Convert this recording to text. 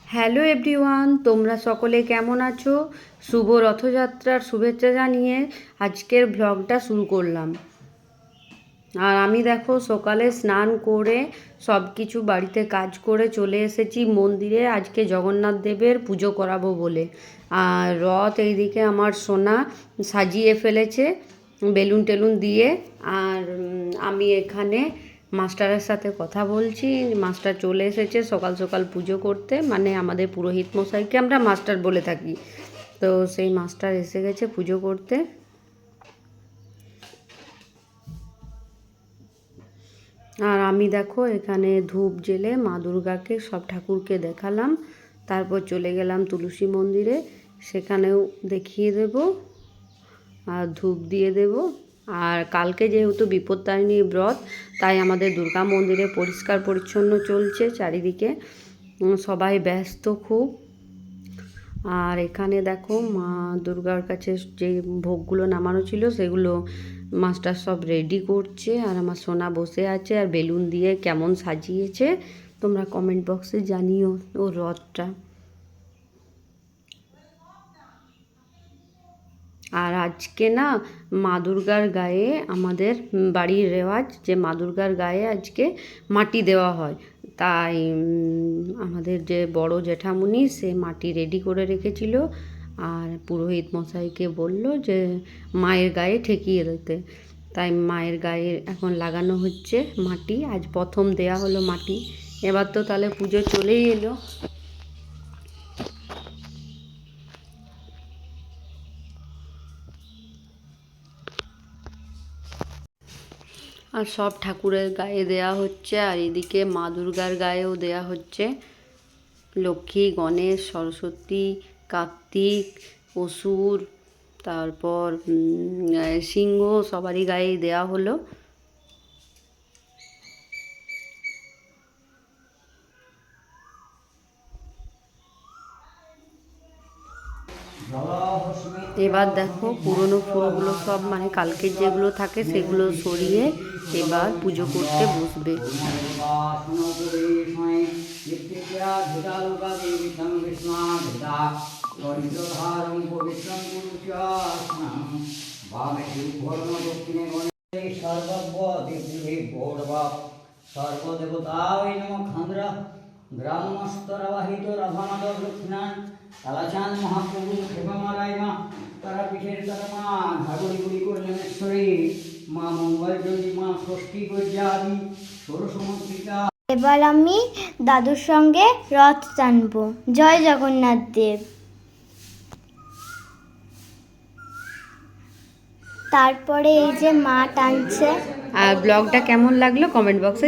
Hello everyone, তোমরা সকলে কেমন আছো? শুভ রথযাত্রার শুভেচ্ছা জানিয়ে আজকের ব্লগটা শুরু করলাম। আর আমি দেখো সকালে স্নান করে সব কিছু বাড়িতে কাজ করে চলে এসেছি মন্দিরে, আজকে জগন্নাথ দেবের পুজো করাবো বলে। আর রথ এইদিকে আমার সোনা সাজিয়ে ফেলেছে বেলুন টেলুন দিয়ে। আর আমি এখানে মাস্টারের সাথে কথা বলছি। মাস্টার চলে এসেছে সকাল সকাল পুজো করতে, মানে আমাদের পুরোহিত মশাইকে আমরা মাস্টার বলে থাকি। তো সেই মাস্টার এসে গেছে পুজো করতে। আর আমি দেখো এখানে ধূপ জেলে মা দুর্গাকে সব ঠাকুরকে দেখালাম, তারপর চলে গেলাম তুলসী মন্দিরে, সেখানেও দেখিয়ে দেব আর ধূপ দিয়ে দেব। আর কালকে যেহেতু বিপত্তারিণী ব্রত, তাই আমাদের দুর্গা মন্দিরে পরিষ্কার পরিচ্ছন্ন চলছে চারিদিকে, সবাই ব্যস্ত খুব। আর এখানে দেখো মা দুর্গার কাছে যে ভোগগুলো নামানো ছিল সেগুলো মাস্টার সব রেডি করছে, আর আমার সোনা বসে আছে আর বেলুন দিয়ে কেমন সাজিয়েছে তোমরা কমেন্ট বক্সে জানিও ও রথটা। আর আজকে না মা দুর্গার গায়ে আমাদের বাড়ির রেওয়াজ যে মা দুর্গার গায়ে আজকে মাটি দেওয়া হয়, তাই আমাদের যে বড় জেঠামুনি সে মাটি রেডি করে রেখেছিল। আর পুরোহিত মশাইকে বলল যে মায়ের গায়ে ঠেকিয়ে দিতে, তাই মায়ের গায়ে এখন লাগানো হচ্ছে মাটি। আজ প্রথম দেয়া হলো মাটি, এবার তো তাহলে পুজো চলেই এলো। আর সব ঠাকুরের গায়ে দেয়া হচ্ছে, আর এদিকে মা দুর্গার গায়েও দেয়া হচ্ছে। লক্ষ্মী, গণেশ, সরস্বতী, কার্তিক, অসুর, তারপর সিংহ সবারই গায়ে দেয়া হলো। এবার দেখো পুরনো ফুলগুলো সব মানে কালকের যেগুলো থাকে সেগুলো সরিয়ে এবার পুজো করতে বসবে। সর্বদেবতা গ্রামস্তরাবাহিত রাধামাধব লক্ষ্মীনাথ কালাচাঁদ মহাপ্রভু ক্ষেপমারায় মা তারা পিঠের তারা মা ঘাগড়িগুড়ি কল্যাণেশ্বরী মা মঙ্গলচণ্ডী মা ষষ্ঠী গজ্জাদি ষোড়শমন্ত্রিকা। এবার আমি দাদুর সঙ্গে রথ টানবো। জয় জগন্নাথ দেব। তারপরে এই যে মা টানছে। আর ব্লগটা কেমন লাগলো কমেন্ট বক্সে